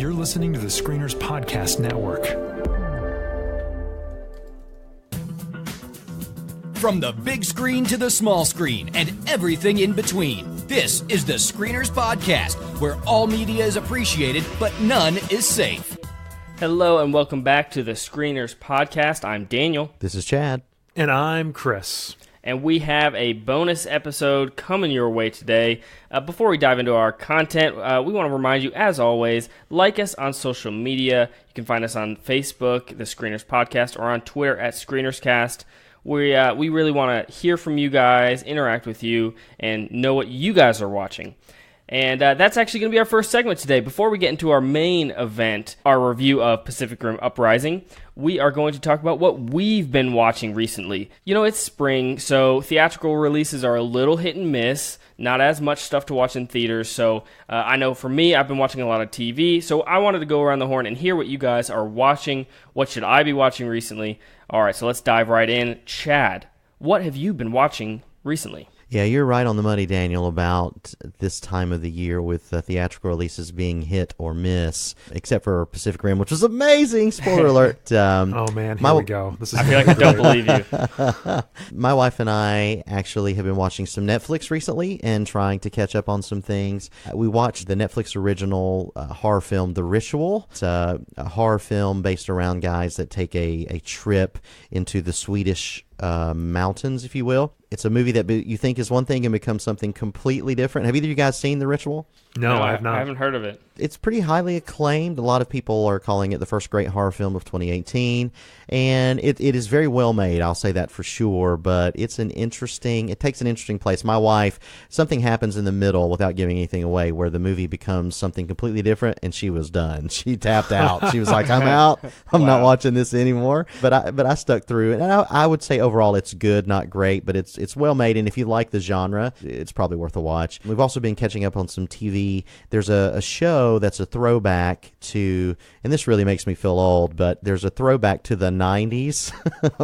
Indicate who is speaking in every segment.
Speaker 1: You're listening to the Screeners Podcast Network.
Speaker 2: From the big screen to the small screen and everything in between, this is the Screeners Podcast, where all media is appreciated, but none is safe.
Speaker 3: Hello and welcome back to the Screeners Podcast. I'm Daniel.
Speaker 4: This is Chad.
Speaker 1: And I'm Chris.
Speaker 3: And we have a bonus episode coming your way today. Before we dive into our content, we want to remind you, as always, like us on social media. You can find us on Facebook, the Screeners Podcast, or on Twitter at ScreenersCast. We really want to hear from you guys, interact with you, and know what you guys are watching. And that's actually going to be our first segment today. Before we get into our main event, our review of Pacific Rim Uprising, we are going to talk about what we've been watching recently. You know, it's spring, so theatrical releases are a little hit and miss. Not as much stuff to watch in theaters. So I know for me, I've been watching a lot of TV. So I wanted to go around the horn and hear what you guys are watching. What should I be watching recently? All right, so let's dive right in. Chad, what have you been watching recently?
Speaker 4: Yeah, you're right on the money, Daniel, about this time of the year with theatrical releases being hit or miss, except for Pacific Rim, which was amazing. Spoiler alert.
Speaker 1: Oh, man, here we go. This is
Speaker 3: I feel like I don't believe you.
Speaker 4: My wife and I actually have been watching some Netflix recently and trying to catch up on some things. We watched the Netflix original horror film, The Ritual. It's a horror film based around guys that take a trip into the Swedish mountains, if you will. It's a movie that you think is one thing and becomes something completely different. Have either of you guys seen The Ritual?
Speaker 1: No, I have not.
Speaker 3: I haven't heard of it.
Speaker 4: It's pretty highly acclaimed. A lot of people are calling it the first great horror film of 2018, and it is very well made, I'll say that for sure, but it takes an interesting place. My wife, something happens in the middle, without giving anything away, where the movie becomes something completely different, and she was done. She tapped out. She was like, I'm out. I'm not watching this anymore. But I stuck through it, and I would say overall it's good, not great, but it's well made, and if you like the genre, it's probably worth a watch. We've also been catching up on some TV. There's a show that's a throwback to, and this really makes me feel old, but there's a throwback to the 90s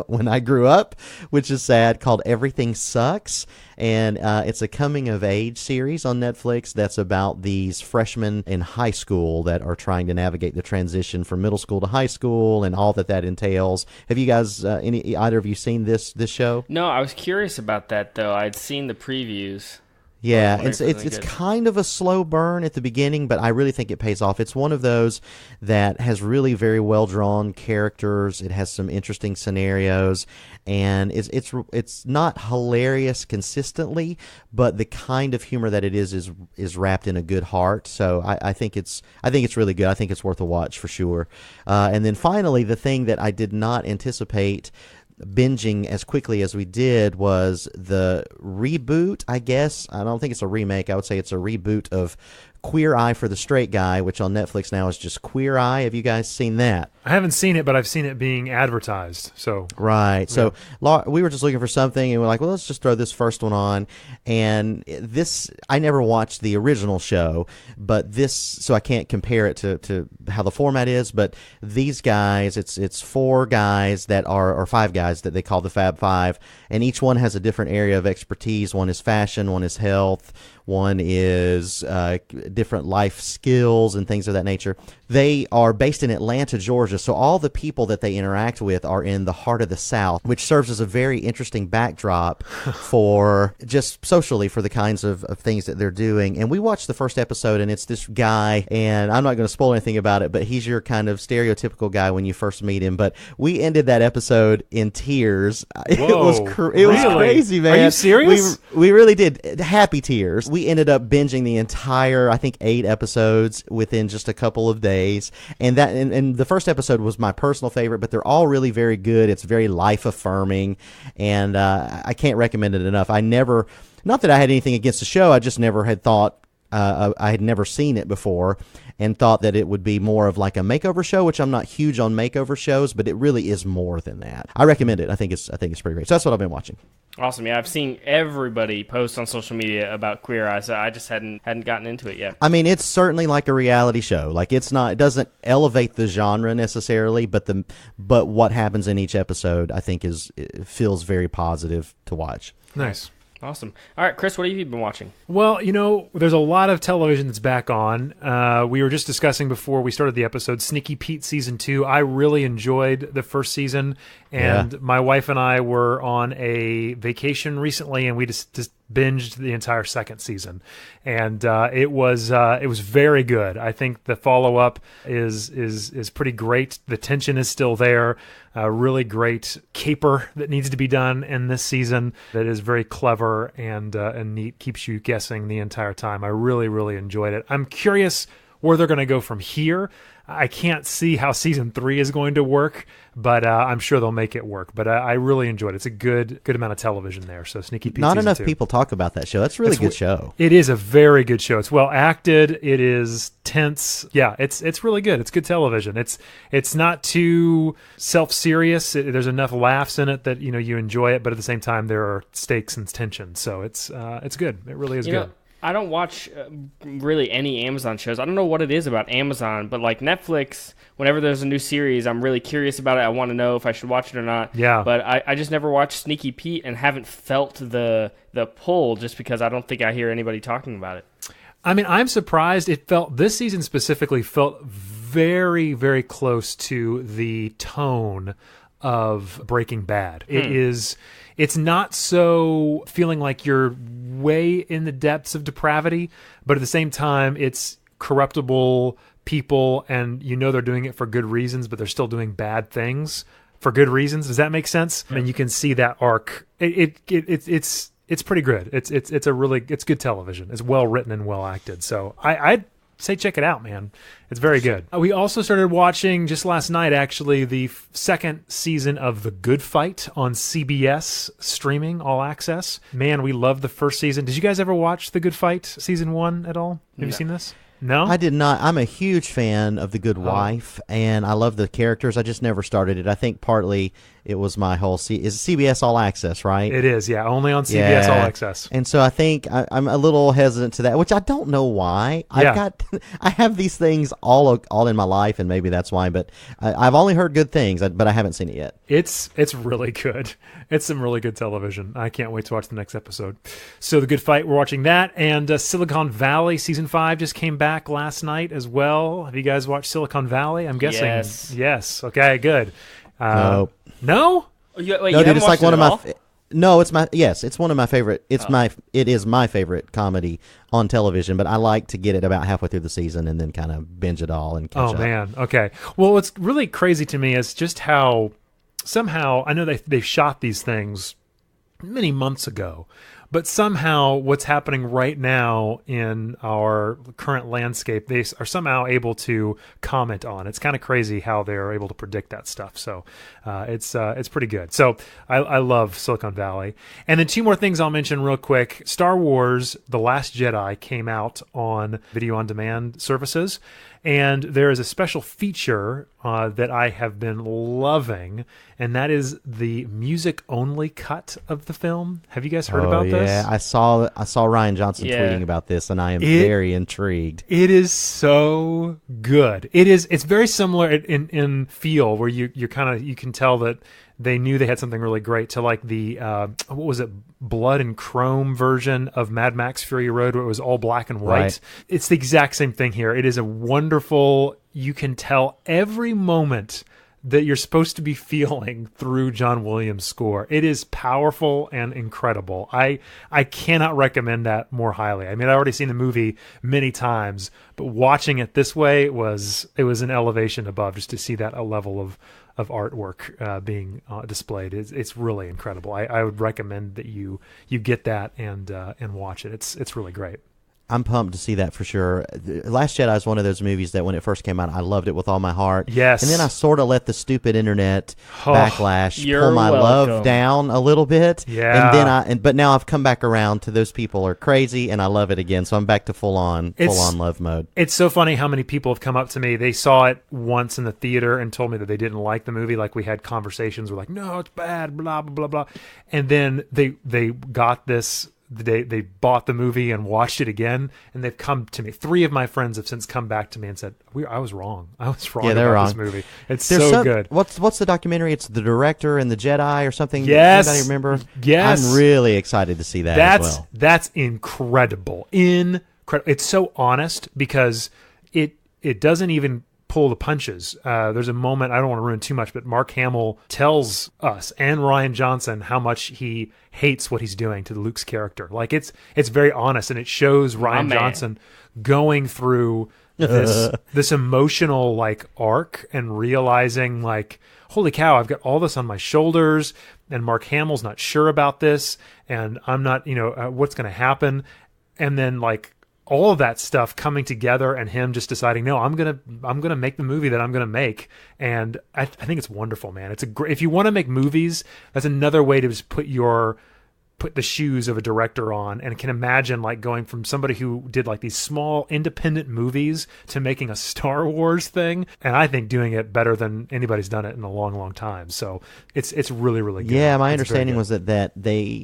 Speaker 4: when I grew up, which is sad, called Everything Sucks. And it's a coming-of-age series on Netflix that's about these freshmen in high school that are trying to navigate the transition from middle school to high school and all that entails. Have you guys, either of you seen this show?
Speaker 3: No, I was curious about that, though. I'd seen the previews.
Speaker 4: Yeah, it's kind of a slow burn at the beginning, but I really think it pays off. It's one of those that has really very well-drawn characters. It has some interesting scenarios, and it's not hilarious consistently, but the kind of humor that it is wrapped in a good heart. So I think it's really good. I think it's worth a watch for sure. And then finally, the thing that I did not anticipate binging as quickly as we did was the reboot, I guess. I don't think it's a remake. I would say it's a reboot of Queer Eye for the Straight Guy, which on Netflix now is just Queer Eye. Have you guys seen that?
Speaker 1: I haven't seen it, but I've seen it being advertised. So
Speaker 4: right. So we were just looking for something, and we're like, well, let's just throw this first one on. And this, I never watched the original show, but this, so I can't compare it to how the format is. But these guys, it's four guys that are, or five guys that they call the Fab Five, and each one has a different area of expertise. One is fashion, one is health, one is different life skills and things of that nature. They are based in Atlanta, Georgia, so all the people that they interact with are in the heart of the South, which serves as a very interesting backdrop for just socially for the kinds of things that they're doing. And we watched the first episode, and it's this guy, and I'm not going to spoil anything about it, but he's your kind of stereotypical guy when you first meet him. But we ended that episode in tears. It was crazy, man.
Speaker 1: Are you serious?
Speaker 4: We really did. Happy tears. We ended up binging the entire, I think, 8 episodes within just a couple of days. And the first episode was my personal favorite, but they're all really very good. It's very life-affirming, and I can't recommend it enough. Not that I had anything against the show, I just never had thought, I had never seen it before, and thought that it would be more of like a makeover show, which I'm not huge on makeover shows, but it really is more than that. I recommend it. I think it's pretty great. So that's what I've been watching.
Speaker 3: Awesome. Yeah, I've seen everybody post on social media about Queer Eye, so I just hadn't gotten into it yet.
Speaker 4: I mean, it's certainly like a reality show. Like it doesn't elevate the genre necessarily, but what happens in each episode, I think, feels very positive to watch.
Speaker 1: Nice.
Speaker 3: Awesome. All right, Chris, what have you been watching?
Speaker 1: Well, there's a lot of television that's back on. We were just discussing before we started the episode, Sneaky Pete Season 2. I really enjoyed the first season, and my wife and I were on a vacation recently, and we just binged the entire second season. And it was very good. I think the follow-up is pretty great. The tension is still there. A really great caper that needs to be done in this season that is very clever and neat, keeps you guessing the entire time. I really, really enjoyed it. I'm curious where they're going to go from here. I can't see how season 3 is going to work, but I'm sure they'll make it work. But I really enjoyed it. It's a good amount of television there. So Sneaky Pete.
Speaker 4: Not enough
Speaker 1: 2.
Speaker 4: people talk about that show. That's a really good show.
Speaker 1: It is a very good show. It's well acted. It is tense. Yeah, it's really good. It's good television. It's not too self-serious. There's enough laughs in it that you enjoy it, but at the same time there are stakes and tension. So it's good. It really is good.
Speaker 3: I don't watch really any Amazon shows. I don't know what it is about Amazon, but like Netflix, whenever there's a new series, I'm really curious about it. I want to know if I should watch it or not.
Speaker 1: Yeah.
Speaker 3: But I just never watched Sneaky Pete and haven't felt the pull just because I don't think I hear anybody talking about it.
Speaker 1: I mean, I'm surprised. This season specifically felt very, very close to the tone of Breaking Bad. It's not so feeling like you're way in the depths of depravity, but at the same time, it's corruptible people, and they're doing it for good reasons, but they're still doing bad things for good reasons. Does that make sense? I mean, you can see that arc. It's pretty good. It's good television. It's well written and well acted. So I'd say check it out, man. It's very good. We also started watching just last night, actually, the second season of The Good Fight on CBS streaming, all access. Man, we loved the first season. Did you guys ever watch The Good Fight season 1 at all? Have you seen this? No?
Speaker 4: I did not. I'm a huge fan of The Good Wife, and I love the characters. I just never started it. I think partly it was my whole... is CBS All Access, right?
Speaker 1: It is, yeah. Only on CBS All Access.
Speaker 4: And so I think I'm a little hesitant to that, which I don't know why. I have these things all in my life, and maybe that's why, but I've only heard good things, but I haven't seen it yet.
Speaker 1: It's really good. It's some really good television. I can't wait to watch the next episode. So The Good Fight, we're watching that, and Silicon Valley Season 5 just came back last night as well. Have you guys watched Silicon Valley? I'm guessing. Yes. Okay, good.
Speaker 4: No.
Speaker 1: No?
Speaker 3: Wait,
Speaker 4: no,
Speaker 3: you
Speaker 4: dude,
Speaker 3: haven't
Speaker 4: it's like
Speaker 3: watched
Speaker 4: one
Speaker 3: it
Speaker 4: of
Speaker 3: at
Speaker 4: my...
Speaker 3: all?
Speaker 4: No, it's one of my favorite. It is my favorite comedy on television, but I like to get it about halfway through the season and then kind of binge it all and catch up.
Speaker 1: Oh, man. Okay. Well, what's really crazy to me is just how somehow, I know they shot these things many months ago, but somehow what's happening right now in our current landscape, they are somehow able to comment on. It's kind of crazy how they're able to predict that stuff. So it's pretty good. So I love Silicon Valley. And then 2 more things I'll mention real quick. Star Wars The Last Jedi came out on video on demand services. And there is a special feature that I have been loving, and that is the music-only cut of the film. Have you guys heard about this?
Speaker 4: Yeah, I saw Ryan Johnson tweeting about this, and I am very intrigued. It
Speaker 1: is so good. It's very similar in feel, where you can tell that they knew they had something really great, to like the what was it, Blood and Chrome version of Mad Max Fury Road, where it was all black and white. Right. It's the exact same thing here. It is a wonderful, you can tell every moment that you're supposed to be feeling through John Williams' score. It is powerful and incredible. I cannot recommend that more highly. I mean, I've already seen the movie many times, but watching it this way, it was an elevation above, just to see that a level of artwork being displayed. It's really incredible. I would recommend that you get that and watch it. It's really great.
Speaker 4: I'm pumped to see that for sure. Last Jedi is one of those movies that when it first came out, I loved it with all my heart.
Speaker 1: Yes.
Speaker 4: And then I sort of let the stupid internet backlash pull my love down a little bit.
Speaker 1: Yeah.
Speaker 4: And then but now I've come back around to those people are crazy, and I love it again. So I'm back to full on love mode. It's
Speaker 1: so funny how many people have come up to me. They saw it once in the theater and told me that they didn't like the movie. Like, we had conversations. We're like, no, it's bad, blah, blah, blah, blah. And then they got this they bought the movie and watched it again, and they've come to me. 3 of my friends have since come back to me and said, I was wrong. I was wrong about this movie. It's good.
Speaker 4: What's the documentary? It's The Director and the Jedi or something?
Speaker 1: Yes.
Speaker 4: Anybody remember?
Speaker 1: Yes.
Speaker 4: I'm really excited to see that as well.
Speaker 1: That's incredible. It's so honest because it doesn't even pull the punches. There's a moment, I don't want to ruin too much, but Mark Hamill tells us and Rian Johnson how much he hates what he's doing to Luke's character. Like it's very honest, and it shows Rian Johnson going through this emotional like arc and realizing like, holy cow, I've got all this on my shoulders, and Mark Hamill's not sure about this, and I'm not, what's going to happen, and then like all of that stuff coming together and him just deciding, no, I'm gonna make the movie that I'm gonna make. And I think it's wonderful, man. It's if you want to make movies, that's another way to just put the shoes of a director on, and can imagine like going from somebody who did like these small independent movies to making a Star Wars thing. And I think doing it better than anybody's done it in a long, long time. So it's really, really good.
Speaker 4: Yeah, my understanding was that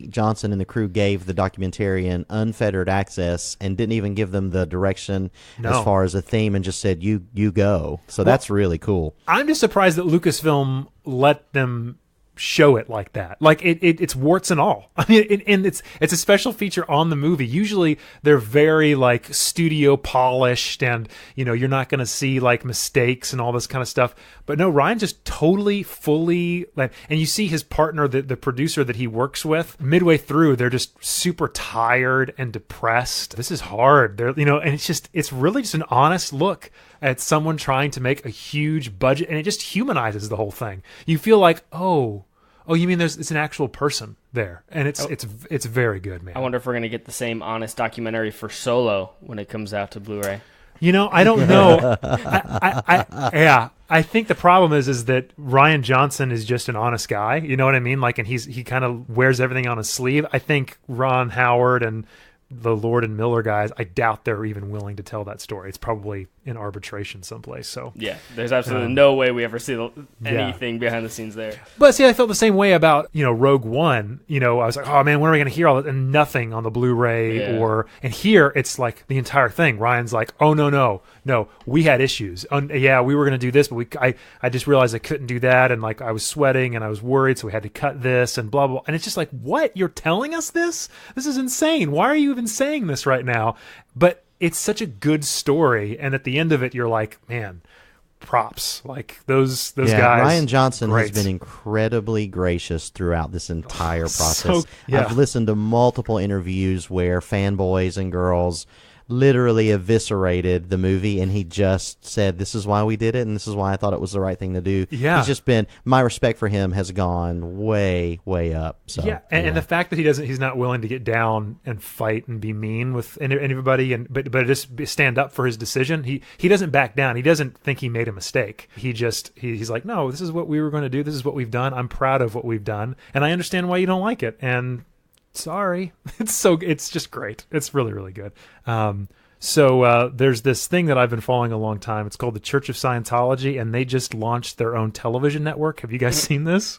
Speaker 4: Johnson and the crew gave the documentarian unfettered access and didn't even give them the direction as far as a theme, and just said, you go. So that's really cool.
Speaker 1: I'm just surprised that Lucasfilm let them show it like that. Like it's warts and all. I mean, and it's a special feature on the movie. Usually they're very like studio polished, and you're not going to see like mistakes and all this kind of stuff. But no, Ryan just totally fully and you see his partner, the producer that he works with, midway through they're just super tired and depressed. This is hard. They're and it's really just an honest look at someone trying to make a huge budget, and it just humanizes the whole thing. You feel like, oh, you mean it's an actual person there, and it's very good, man.
Speaker 3: I wonder if we're gonna get the same honest documentary for Solo when it comes out to Blu-ray.
Speaker 1: I don't know. I think the problem is that Rian Johnson is just an honest guy. You know what I mean? Like, and he kind of wears everything on his sleeve. I think Ron Howard and the Lord and Miller guys, I doubt they're even willing to tell that story. It's probably in arbitration someplace. So
Speaker 3: yeah, there's absolutely no way we ever see anything behind the scenes there.
Speaker 1: But see, I felt the same way about Rogue One. I was like, oh man, when are we going to hear all that? And nothing on the Blu-ray and here it's like the entire thing. Ryan's like, oh no, we had issues. Yeah, we were going to do this, but I just realized I couldn't do that, and like I was sweating and I was worried, so we had to cut this and blah blah. And it's just like, what? You're telling us this? This is insane. Why are you even saying this right now? But it's such a good story, and at the end of it, you're like, man, props. Like those guys.
Speaker 4: Rian Johnson has been incredibly gracious throughout this entire process. I've listened to multiple interviews where fanboys and girls literally eviscerated the movie, and he just said, this is why we did it, and this is why I thought it was the right thing to do.
Speaker 1: Yeah.
Speaker 4: He's just been, my respect for him has gone way, way up. So
Speaker 1: and the fact that he's not willing to get down and fight and be mean with everybody, but just stand up for his decision. He doesn't back down. He doesn't think he made a mistake. He's like, no, this is what we were going to do. This is what we've done. I'm proud of what we've done, and I understand why you don't like it. And sorry. It's just great. It's really, really good. So there's this thing that I've been following a long time. It's called the Church of Scientology, and they just launched their own television network. Have you guys seen this?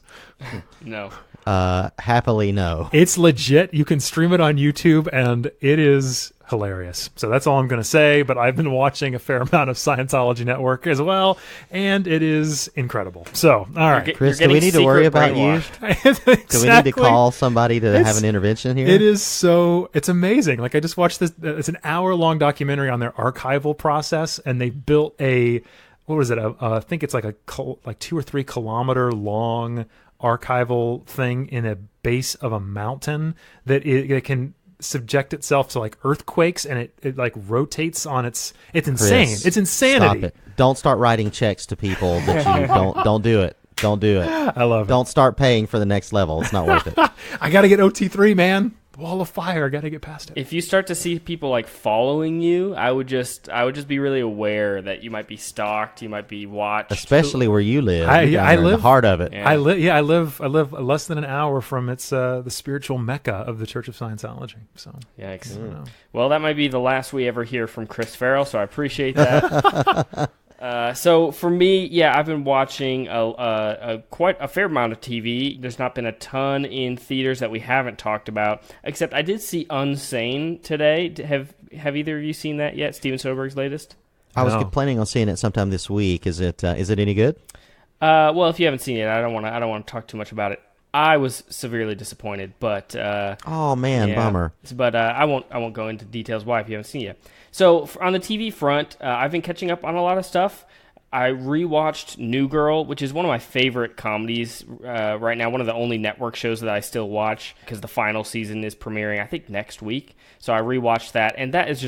Speaker 3: No.
Speaker 4: Happily no.
Speaker 1: It's legit. You can stream it on YouTube, and it is hilarious. So that's all I'm going to say, but I've been watching a fair amount of Scientology Network as well, and it is incredible. So, all right.
Speaker 4: Chris, do we need to worry about you?
Speaker 1: Exactly.
Speaker 4: Do we need to call somebody to have an intervention here?
Speaker 1: It's amazing. Like, I just watched this. It's an hour-long documentary on their archival process, and they built I think it's like 2 or 3 kilometer long archival thing in a base of a mountain that it can subject itself to like earthquakes, and it like rotates on it's insane.
Speaker 4: Chris,
Speaker 1: it's insanity.
Speaker 4: Stop it. Don't start writing checks to people that you don't do it. Don't do it.
Speaker 1: I love it.
Speaker 4: Don't start paying for the next level. It's not worth it.
Speaker 1: I got to get OT3, man. Wall of fire. I got to get past it.
Speaker 3: If you start to see people like following you, I would just be really aware that you might be stalked, you might be watched.
Speaker 4: Especially where you live.
Speaker 1: I live
Speaker 4: in the heart of it.
Speaker 3: Yeah.
Speaker 1: I live less than an hour from the spiritual mecca of the Church of Scientology. So
Speaker 3: yikes. Well, that might be the last we ever hear from Chris Farrell, so I appreciate that. So for me, yeah, I've been watching quite a fair amount of TV. There's not been a ton in theaters that we haven't talked about, except I did see Unsane today. Have either of you seen that yet? Steven Soderbergh's latest?
Speaker 4: I was planning on seeing it sometime this week. Is it any good?
Speaker 3: Well, if you haven't seen it, I don't want to talk too much about it. I was severely disappointed, but
Speaker 4: oh man,
Speaker 3: yeah.
Speaker 4: Bummer.
Speaker 3: But I won't go into details why if you haven't seen it yet. So on the TV front, I've been catching up on a lot of stuff. I rewatched New Girl, which is one of my favorite comedies right now. One of the only network shows that I still watch because the final season is premiering, I think, next week. So I rewatched that, and that's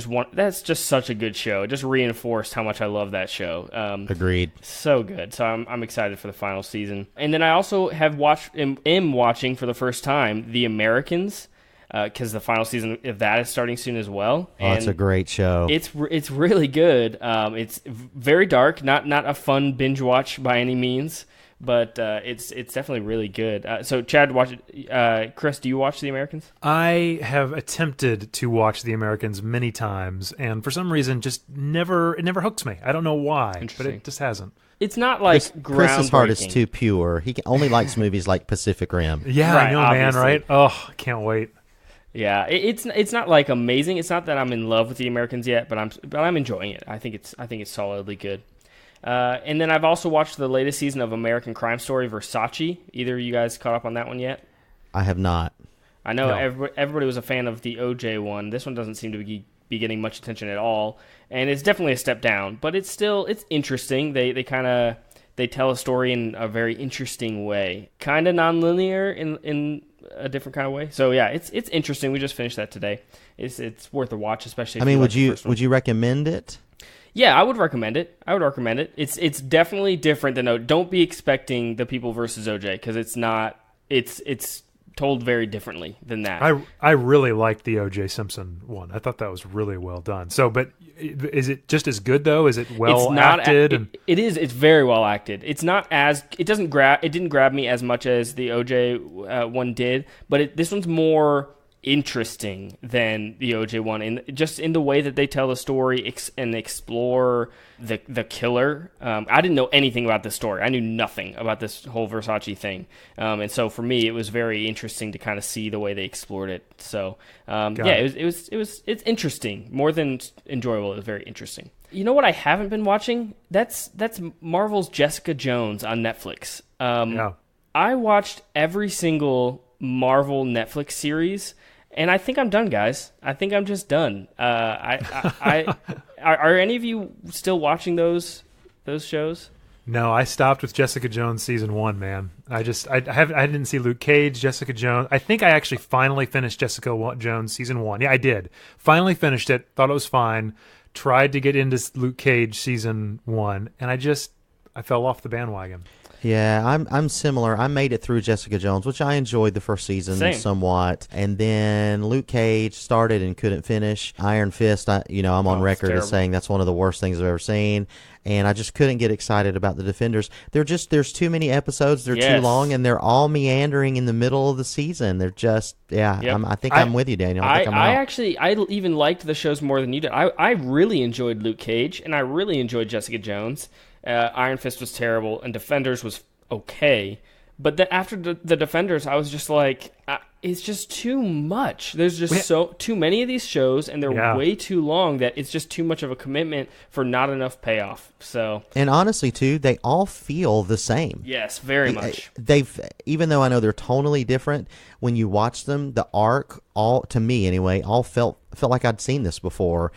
Speaker 3: just such a good show. It just reinforced how much I love that show.
Speaker 4: Agreed.
Speaker 3: So good. So I'm excited for the final season. And then I also am watching for the first time The Americans. Because the final season of that is starting soon as well.
Speaker 4: Oh, it's a great show.
Speaker 3: It's really good. It's very dark, not a fun binge watch by any means, but it's definitely really good. So Chad, watch it. Chris, do you watch The Americans?
Speaker 1: I have attempted to watch The Americans many times, and for some reason, it never hooks me. I don't know why, but it just hasn't.
Speaker 3: It's not like
Speaker 4: Chris's heart is too pure. He only likes movies like Pacific Rim.
Speaker 1: Yeah,
Speaker 3: right,
Speaker 1: I know,
Speaker 3: obviously.
Speaker 1: man. Right? Oh, can't wait.
Speaker 3: Yeah, it's not like amazing. It's not that I'm in love with The Americans yet, but I'm enjoying it. I think it's solidly good. And then I've also watched the latest season of American Crime Story Versace. Either of you guys caught up on that one yet?
Speaker 4: I have not.
Speaker 3: I know everybody was a fan of the OJ one. This one doesn't seem to be getting much attention at all, and it's definitely a step down. But it's interesting. They tell a story in a very interesting way, kind of nonlinear in a different kind of way. So yeah, it's interesting. We just finished that today. It's worth a watch, especially.
Speaker 4: Would you recommend it?
Speaker 3: Yeah, I would recommend it. It's definitely different than don't be expecting The People versus OJ because it's not. It's told very differently than that.
Speaker 1: I really liked the O.J. Simpson one. I thought that was really well done. So, but is it just as good though? Is it acted?
Speaker 3: It is. It's very well acted. It's not as it didn't grab me as much as the O.J. One did, but this one's more interesting than the OJ one, in the way that they tell the story and explore the killer. I didn't know anything about this story. I knew nothing about this whole Versace thing, and so for me, it was very interesting to kind of see the way they explored it. So it's interesting, more than enjoyable. It was very interesting. You know what I haven't been watching? That's Marvel's Jessica Jones on Netflix. I watched every single Marvel Netflix series, and I think I'm done, guys. I think I'm just done. Are any of you still watching those shows?
Speaker 1: No, I stopped with Jessica Jones season 1, man. I didn't see Luke Cage, Jessica Jones. I think I actually finally finished Jessica Jones season 1. Yeah, I did. Finally finished it. Thought it was fine. Tried to get into Luke Cage season 1, and I fell off the bandwagon.
Speaker 4: Yeah, I'm similar. I made it through Jessica Jones, which I enjoyed the first season somewhat, and then Luke Cage started and couldn't finish. Iron Fist, I'm on record as saying that's one of the worst things I've ever seen, and I just couldn't get excited about the Defenders. There's too many episodes. They're too long, and they're all meandering in the middle of the season. They're just I think I'm with you, Daniel.
Speaker 3: I even liked the shows more than you did. I really enjoyed Luke Cage, and I really enjoyed Jessica Jones. Iron Fist was terrible, and Defenders was okay. But then after the Defenders, I was just like, it's just too much. There's just too many of these shows, and they're way too long that it's just too much of a commitment for not enough payoff. So,
Speaker 4: and honestly, too, they all feel the same.
Speaker 3: Yes, very much.
Speaker 4: Even though I know they're tonally different, when you watch them, the arc, all to me anyway, all felt like I'd seen this before.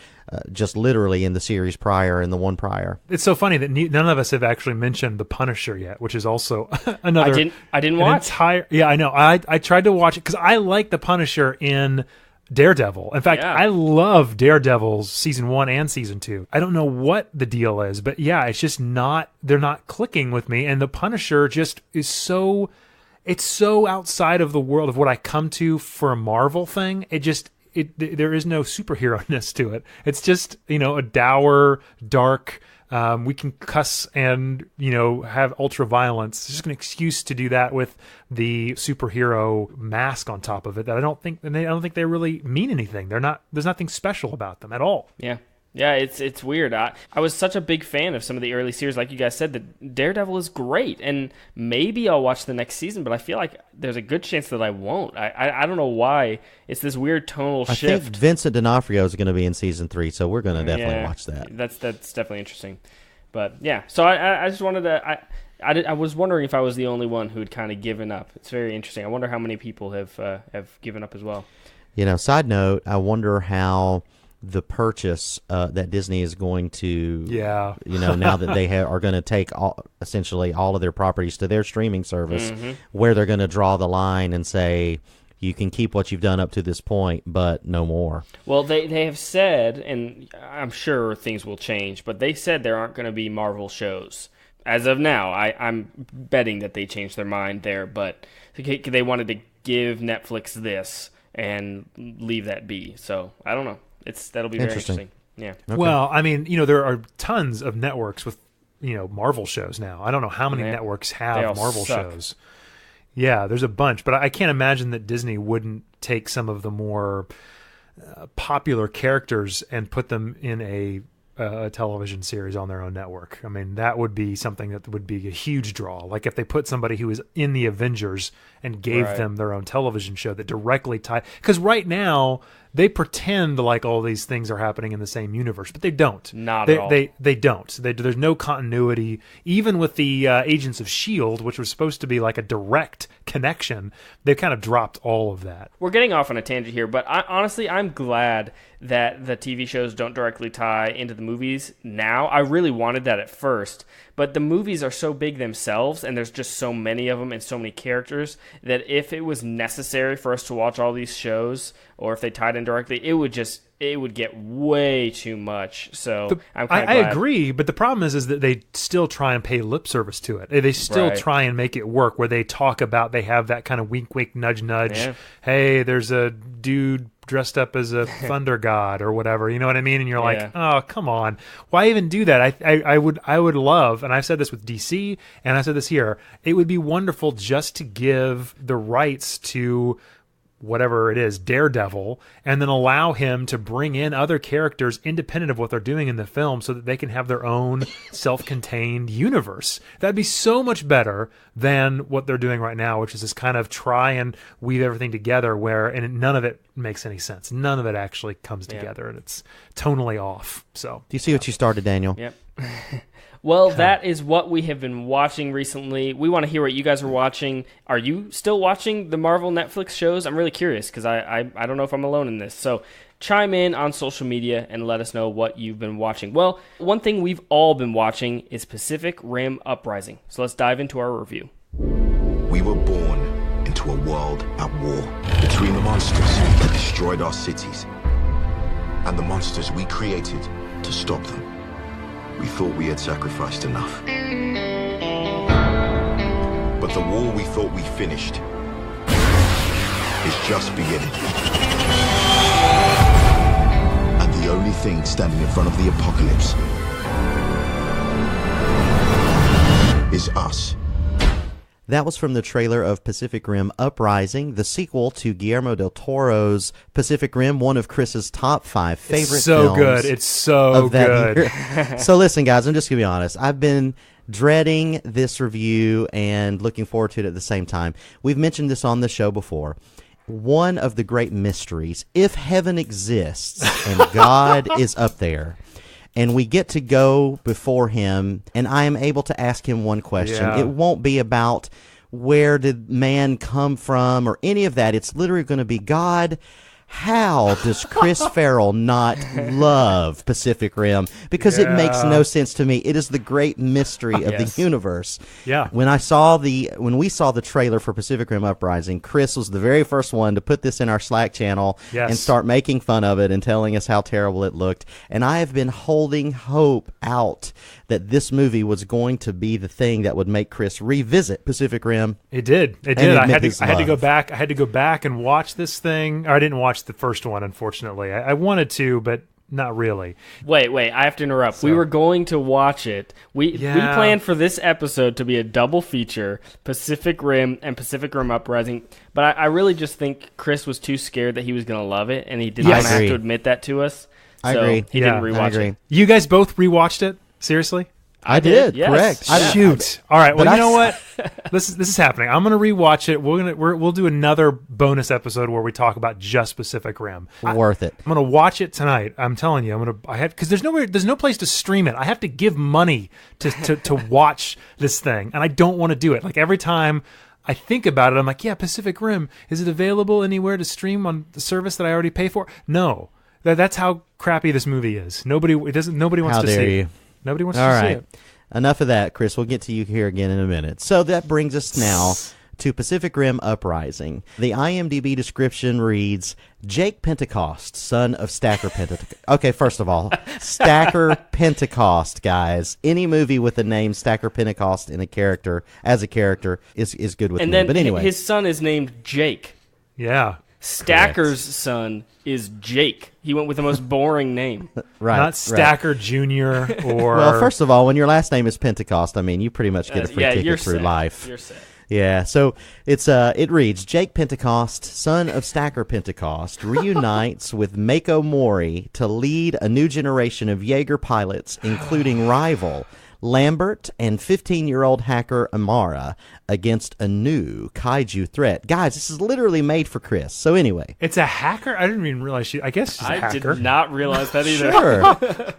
Speaker 4: Just literally in the series prior and the one prior.
Speaker 1: It's so funny that none of us have actually mentioned The Punisher yet, which is also another.
Speaker 3: I didn't watch.
Speaker 1: I know. I tried to watch it because I like The Punisher in Daredevil. In fact, I love Daredevil's season 1 and season 2. I don't know what the deal is, but it's just they're not clicking with me. And The Punisher just is it's so outside of the world of what I come to for a Marvel thing. There is no superhero-ness to it. It's just, a dour, dark, we can cuss and, have ultra-violence. It's just an excuse to do that with the superhero mask on top of it that I don't think they really mean anything. There's nothing special about them at all.
Speaker 3: Yeah. Yeah, it's weird. I was such a big fan of some of the early series, like you guys said. That Daredevil is great, and maybe I'll watch the next season. But I feel like there's a good chance that I won't. I don't know why. It's this weird tonal shift.
Speaker 4: I think Vincent D'Onofrio is going to be in season 3, so we're going to definitely watch that.
Speaker 3: That's definitely interesting. But yeah, so I just wanted to. I was wondering if I was the only one who had kind of given up. It's very interesting. I wonder how many people have given up as well.
Speaker 4: Side note, I wonder how the purchase that Disney is going to, now that they are going to take essentially all of their properties to their streaming service, where they're going to draw the line and say, you can keep what you've done up to this point, but no more.
Speaker 3: Well, they have said, and I'm sure things will change, but they said there aren't going to be Marvel shows. As of now, I'm betting that they changed their mind there, but they wanted to give Netflix this and leave that be. So, I don't know. That'll be very interesting. Yeah.
Speaker 1: Okay. Well, I mean, there are tons of networks with, Marvel shows now. I don't know how many networks have Marvel shows. Yeah, there's a bunch, but I can't imagine that Disney wouldn't take some of the more popular characters and put them in a television series on their own network. I mean, that would be something that would be a huge draw. Like if they put somebody who is in the Avengers and gave them their own television show that directly tied, because right now they pretend like all these things are happening in the same universe, but they don't.
Speaker 3: At all.
Speaker 1: They don't. There's no continuity. Even with the Agents of S.H.I.E.L.D., which was supposed to be like a direct connection, they've kind of dropped all of that.
Speaker 3: We're getting off on a tangent here, but honestly, I'm glad that the TV shows don't directly tie into the movies now. I really wanted that at first, but the movies are so big themselves, and there's just so many of them and so many characters that if it was necessary for us to watch all these shows, or if they tied in directly, it would get way too much. So I'm kind of glad.
Speaker 1: I agree, but the problem is that they still try and pay lip service to it. They still try and make it work, where they talk about, they have that kind of wink, wink, nudge, nudge. Yeah. Hey, there's a dude dressed up as a thunder god or whatever, you know what I mean? And you're like, oh, come on, why even do that? I would love, and I've said this with DC, and I said this here, it would be wonderful just to give the rights to whatever it is, Daredevil, and then allow him to bring in other characters independent of what they're doing in the film so that they can have their own self-contained universe. That'd be so much better than what they're doing right now, which is this kind of try and weave everything together and none of it makes any sense. None of it actually comes together, and it's tonally off. So,
Speaker 4: do you see what you started, Daniel?
Speaker 3: Yep. Well, that is what we have been watching recently. We want to hear what you guys are watching. Are you still watching the Marvel Netflix shows? I'm really curious because I don't know if I'm alone in this. So chime in on social media and let us know what you've been watching. Well, one thing we've all been watching is Pacific Rim Uprising. So let's dive into our review.
Speaker 5: We were born into a world at war between the monsters that destroyed our cities and the monsters we created to stop them. We thought we had sacrificed enough. But the war we thought we finished is just beginning. And the only thing standing in front of the apocalypse is us.
Speaker 4: That was from the trailer of Pacific Rim Uprising, the sequel to Guillermo del Toro's Pacific Rim, one of Chris's top 5 favorite films.
Speaker 1: It's so good. It's so good.
Speaker 4: So listen, guys, I'm just going to be honest. I've been dreading this review and looking forward to it at the same time. We've mentioned this on the show before. One of the great mysteries, if heaven exists and God is up there, and we get to go before him, and I am able to ask him one question. Yeah. It won't be about where did man come from or any of that. It's literally going to be, God, how does Chris Farrell not love Pacific Rim? Because it makes no sense to me. It is the great mystery of the universe.
Speaker 1: Yeah.
Speaker 4: When we saw the trailer for Pacific Rim Uprising, Chris was the very first one to put this in our Slack channel and start making fun of it and telling us how terrible it looked. And I have been holding hope out that this movie was going to be the thing that would make Chris revisit Pacific Rim.
Speaker 1: It did. I had to go back. I had to go back and watch this thing. Or I didn't watch the first one, unfortunately. I wanted to, but not really.
Speaker 3: Wait, I have to interrupt. So, we were going to watch it. We planned for this episode to be a double feature, Pacific Rim and Pacific Rim Uprising, but I really just think Chris was too scared that he was going to love it, and he didn't have to admit that to us.
Speaker 4: I
Speaker 3: so
Speaker 4: agree.
Speaker 3: he
Speaker 1: Yeah,
Speaker 3: didn't
Speaker 4: I
Speaker 3: rewatch
Speaker 4: agree.
Speaker 3: it.
Speaker 1: You guys both rewatched it? Seriously?
Speaker 4: I did.
Speaker 3: yes.
Speaker 4: Correct.
Speaker 1: Shoot. All right. Well,
Speaker 4: But
Speaker 1: you know what? This is happening. I'm going to rewatch it. We'll do another bonus episode where we talk about just Pacific Rim.
Speaker 4: Worth it.
Speaker 1: I'm going to watch it tonight. I'm telling you. Because there's no place to stream it. I have to give money to watch this thing, and I don't want to do it. Like every time I think about it, I'm like, yeah, Pacific Rim. Is it available anywhere to stream on the service that I already pay for? No. That's how crappy this movie is. Nobody wants
Speaker 4: How
Speaker 1: to
Speaker 4: dare
Speaker 1: see
Speaker 4: you.
Speaker 1: it. Nobody wants
Speaker 4: All
Speaker 1: to see
Speaker 4: right.
Speaker 1: it.
Speaker 4: Enough of that, Chris. We'll get to you here again in a minute. So that brings us now to Pacific Rim Uprising. The IMDb description reads, Jake Pentecost, son of Stacker Pentecost. Okay, first of all, Stacker Pentecost, guys. Any movie with the name Stacker Pentecost in a character, as a character, is good with
Speaker 3: And
Speaker 4: me.
Speaker 3: then
Speaker 4: But anyway.
Speaker 3: his son is named Jake.
Speaker 1: Yeah.
Speaker 3: Stacker's son is Jake. He went with the most boring name.
Speaker 4: right,
Speaker 1: Not
Speaker 4: right.
Speaker 1: Stacker Jr. or...
Speaker 4: Well, first of all, when your last name is Pentecost, I mean, you pretty much get a free
Speaker 3: you're
Speaker 4: ticket through
Speaker 3: set.
Speaker 4: life.
Speaker 3: You're set.
Speaker 4: Yeah, so it reads, Jake Pentecost, son of Stacker Pentecost, reunites with Mako Mori to lead a new generation of Jaeger pilots, including rival Lambert and 15-year-old hacker Amara, against a new kaiju threat. Guys, this is literally made for Chris. So anyway.
Speaker 1: It's a hacker? I didn't even realize I guess she's a
Speaker 3: I
Speaker 1: hacker.
Speaker 3: did not realize that either.
Speaker 4: Sure.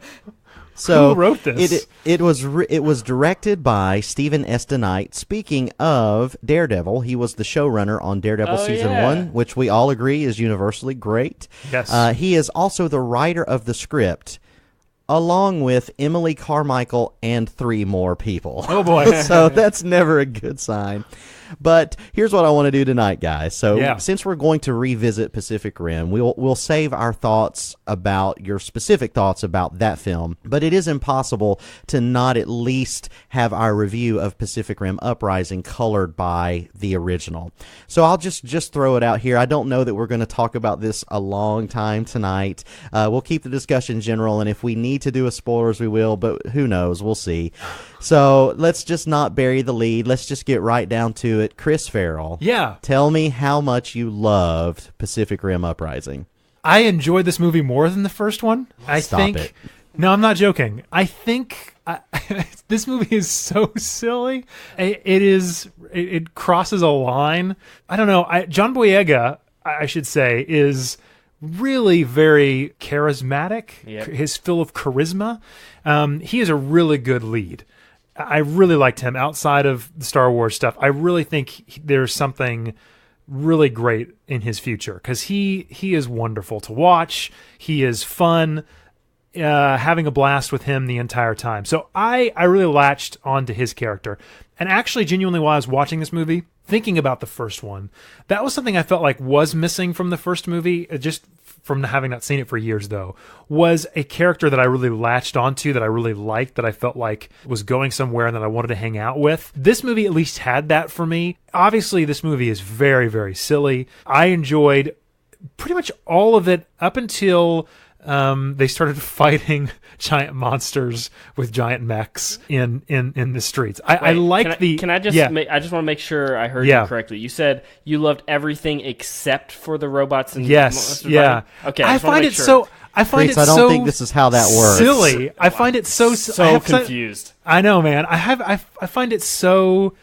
Speaker 4: So
Speaker 1: Who wrote this?
Speaker 4: It was directed by Stephen S. DeKnight. Speaking of Daredevil, he was the showrunner on Daredevil
Speaker 3: Oh,
Speaker 4: season
Speaker 3: yeah.
Speaker 4: 1, which we all agree is universally great.
Speaker 1: Yes.
Speaker 4: He is also the writer of the script, along with Emily Carmichael and 3 more people.
Speaker 1: Oh, boy.
Speaker 4: So that's never a good sign. But here's what I want to do tonight, guys. So
Speaker 1: Yeah.
Speaker 4: since we're going to revisit Pacific Rim, we'll save our thoughts about your specific thoughts about that film. But it is impossible to not at least have our review of Pacific Rim Uprising colored by the original. So I'll just throw it out here. I don't know that we're going to talk about this a long time tonight. We'll keep the discussion general, and if we need to do a spoilers, we will. But who knows? We'll see. So let's just not bury the lead. Let's just get right down to it. Chris Farrell.
Speaker 1: Yeah.
Speaker 4: Tell me how much you loved Pacific Rim Uprising.
Speaker 1: I enjoyed this movie more than the first one.
Speaker 4: Stop it.
Speaker 1: No, I'm not joking. I think this movie is so silly. It crosses a line. I don't know. John Boyega, I should say, is really very charismatic.
Speaker 3: Yep.
Speaker 1: He's full of charisma. He is a really good lead. I really liked him outside of the Star Wars stuff. I really think there's something really great in his future because he is wonderful to watch. He is fun, having a blast with him the entire time. So I really latched onto his character. And actually, genuinely, while I was watching this movie, thinking about the first one, that was something I felt like was missing from the first movie, just from having not seen it for years, though, was a character that I really latched onto, that I really liked, that I felt like was going somewhere and that I wanted to hang out with. This movie at least had that for me. Obviously, this movie is very, very silly. I enjoyed pretty much all of it up until they started fighting giant monsters with giant mechs in the streets. I like the.
Speaker 3: Can I just?
Speaker 1: Yeah.
Speaker 3: I just want to make sure I heard
Speaker 1: Yeah.
Speaker 3: you correctly. You said you loved everything except for the robots and
Speaker 1: Yes.
Speaker 3: monsters
Speaker 1: Yeah.
Speaker 3: fighting? Okay.
Speaker 1: I
Speaker 3: just wanna
Speaker 1: find
Speaker 3: make
Speaker 1: it
Speaker 3: sure.
Speaker 1: so. I find
Speaker 4: Chris,
Speaker 1: it
Speaker 4: I don't
Speaker 1: so
Speaker 4: think this is how that works.
Speaker 1: silly. I find it so
Speaker 3: so confused.
Speaker 1: I know, man. I find it so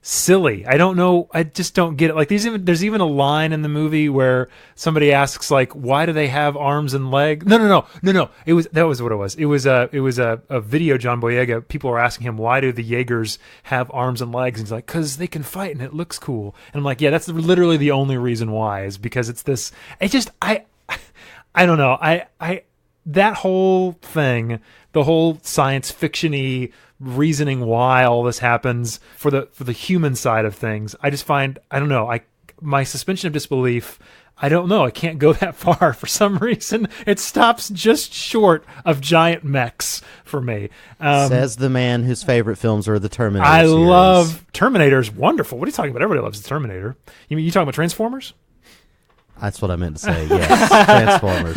Speaker 1: silly. I don't know. I just don't get it. Like there's even a line in the movie where somebody asks, like, why do they have arms and legs? No. That was what it was. It was a video. John Boyega. People were asking him, why do the Jaegers have arms and legs? And he's like, because they can fight and it looks cool. And I'm like, yeah, that's literally the only reason why, is because it's this. It just I don't know. That whole thing, the whole science fiction-y reasoning why all this happens for the human side of things, I just find, I don't know, my suspension of disbelief, I don't know, I can't go that far for some reason. It stops just short of giant mechs for me.
Speaker 4: Says the man whose favorite films are the Terminator
Speaker 1: I
Speaker 4: series.
Speaker 1: love Terminator's wonderful. What are you talking about? Everybody loves the Terminator. You talking about Transformers?
Speaker 4: That's what I meant to say, yes. Transformers.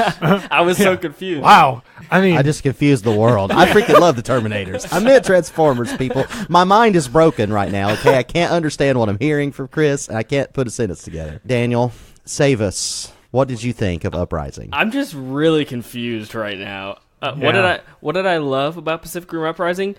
Speaker 3: I was so confused.
Speaker 1: Wow. I mean,
Speaker 4: I just confused the world. I freaking love the Terminators. I meant Transformers, people. My mind is broken right now, okay? I can't understand what I'm hearing from Chris, and I can't put a sentence together. Daniel, save us. What did you think of Uprising?
Speaker 3: I'm just really confused right now.
Speaker 1: Yeah.
Speaker 3: What did I love about Pacific Rim Uprising?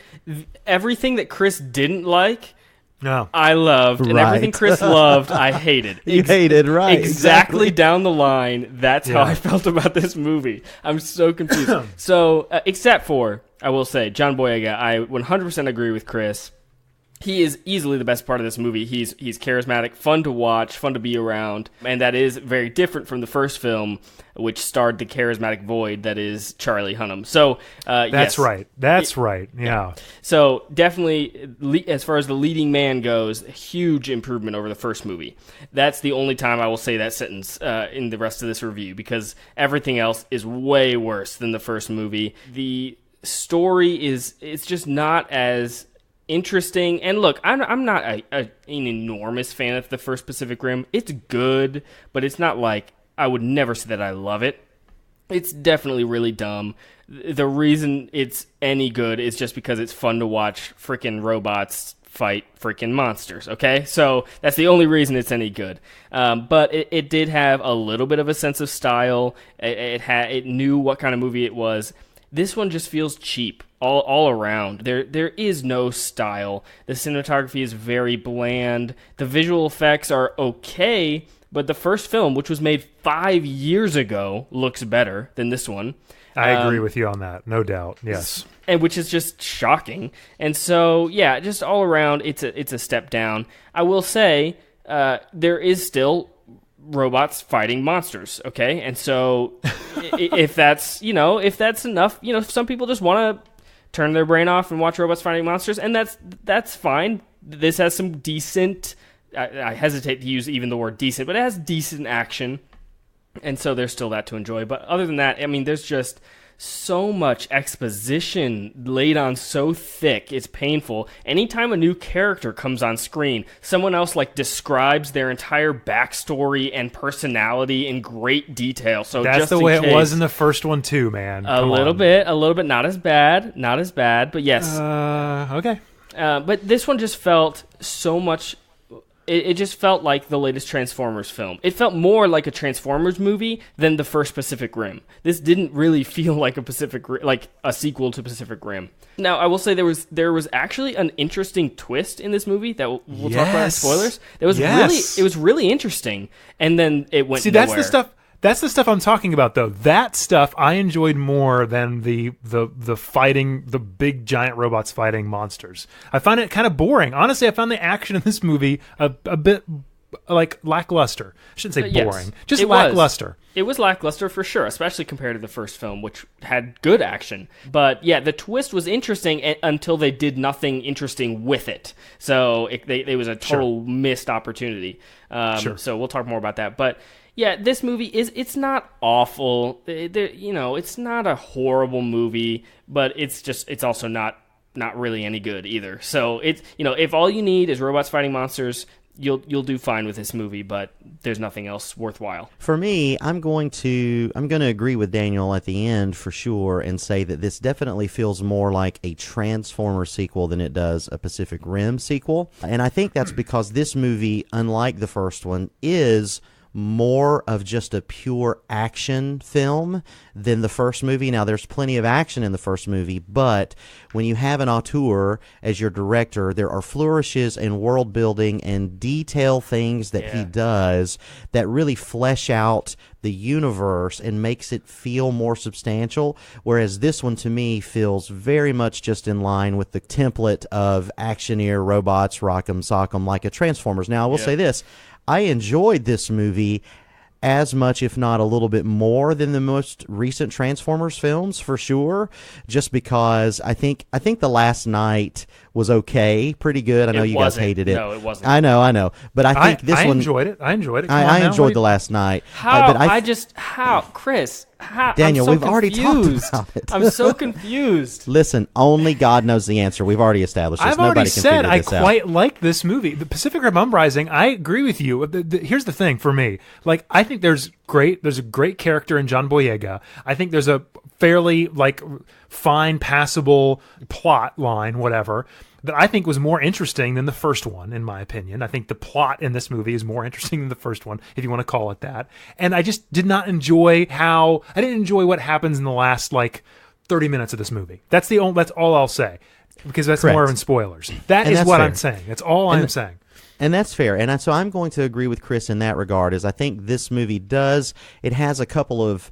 Speaker 3: Everything that Chris didn't like,
Speaker 1: No.
Speaker 3: I loved, and
Speaker 4: Right.
Speaker 3: everything Chris loved, I hated.
Speaker 4: You hated, right?
Speaker 3: Exactly down the line. That's how
Speaker 1: Yeah.
Speaker 3: I felt about this movie. I'm so confused. So, except for, I will say, John Boyega, I 100% agree with Chris. He is easily the best part of this movie. He's charismatic, fun to watch, fun to be around, and that is very different from the first film, which starred the charismatic void that is Charlie Hunnam. So
Speaker 1: That's
Speaker 3: yes.
Speaker 1: right. That's right. Yeah.
Speaker 3: So definitely, as far as the leading man goes, a huge improvement over the first movie. That's the only time I will say that sentence in the rest of this review, because everything else is way worse than the first movie. The story it's just not as interesting. And look, I'm not an enormous fan of the first Pacific Rim. It's good, but it's not like I would never say that I love it. It's definitely really dumb. The reason it's any good is just because it's fun to watch freaking robots fight freaking monsters, okay? So that's the only reason it's any good. But it did have a little bit of a sense of style. It knew what kind of movie it was. This one just feels cheap all around. There is no style. The cinematography is very bland. The visual effects are okay, but the first film, which was made 5 years ago, looks better than this one.
Speaker 1: I agree with you on that. No doubt. Yes.
Speaker 3: And which is just shocking. And so, yeah, just all around, it's a step down. I will say there is still robots fighting monsters, okay? And so if that's enough, some people just want to turn their brain off and watch robots fighting monsters, and that's fine. This has some decent, I hesitate to use even the word decent, but it has decent action, and so there's still that to enjoy. But other than that, I mean, there's just so much exposition laid on so thick, it's painful. Anytime a new character comes on screen, someone else describes their entire backstory and personality in great detail. So
Speaker 1: That's
Speaker 3: just
Speaker 1: the
Speaker 3: in
Speaker 1: way it
Speaker 3: case,
Speaker 1: was in the first one too, man.
Speaker 3: a little bit, not as bad, but yes.
Speaker 1: Okay.
Speaker 3: But this one just felt so much. It just felt like the latest Transformers film. It felt more like a Transformers movie than the first Pacific Rim. This didn't really feel like a sequel to Pacific Rim. Now, I will say there was actually an interesting twist in this movie that we'll talk about in spoilers. It was really interesting, and then it went nowhere.
Speaker 1: That's the stuff I'm talking about, though. That stuff I enjoyed more than the fighting, the big giant robots fighting monsters. I find it kind of boring. Honestly, I found the action in this movie a bit lackluster. I shouldn't say boring, just lackluster.
Speaker 3: It was lackluster for sure, especially compared to the first film, which had good action. But yeah, the twist was interesting until they did nothing interesting with it. So it was a total missed opportunity. So we'll talk more about that. But yeah, this movie it's not awful. It's not a horrible movie, but it's also not really any good either. So if all you need is robots fighting monsters, you'll do fine with this movie, but there's nothing else worthwhile.
Speaker 4: For me, I'm going to agree with Daniel at the end for sure and say that this definitely feels more like a Transformers sequel than it does a Pacific Rim sequel. And I think that's because this movie, unlike the first one, is more of just a pure action film than the first movie. Now, there's plenty of action in the first movie, but when you have an auteur as your director, there are flourishes in world building and detail things that he does that really flesh out the universe and makes it feel more substantial, whereas this one to me feels very much just in line with the template of actioneer robots, rock'em sock'em, like a Transformers. Now, I will say this, I enjoyed this movie as much, if not a little bit more, than the most recent Transformers films, for sure, just because I think The Last Night was okay, pretty good. I know you guys hated it.
Speaker 3: No, it wasn't.
Speaker 4: I know. But I think this one...
Speaker 1: enjoyed it. I enjoyed it.
Speaker 4: I enjoyed The Last Night.
Speaker 3: Chris...
Speaker 4: Daniel,
Speaker 3: I'm so
Speaker 4: we've already
Speaker 3: confused.
Speaker 4: talked about it.
Speaker 3: I'm so confused.
Speaker 4: Listen, only God knows the answer. We've already established this.
Speaker 1: I've already
Speaker 4: Nobody can
Speaker 1: said
Speaker 4: figure
Speaker 1: I
Speaker 4: this out.
Speaker 1: quite like this movie. The Pacific Rim Uprising, I agree with you. Here's the thing for me. I think there's great. There's a great character in John Boyega. I think there's a fairly fine, passable plot line, whatever, that I think was more interesting than the first one, in my opinion. I think the plot in this movie is more interesting than the first one, if you want to call it that. And I just did not enjoy I didn't enjoy what happens in the last 30 minutes of this movie. That's all I'll say, because that's
Speaker 4: Correct.
Speaker 1: more than spoilers. That is what I'm saying. That's all I'm saying.
Speaker 4: And that's fair. And so I'm going to agree with Chris in that regard. Is I think this movie it has a couple of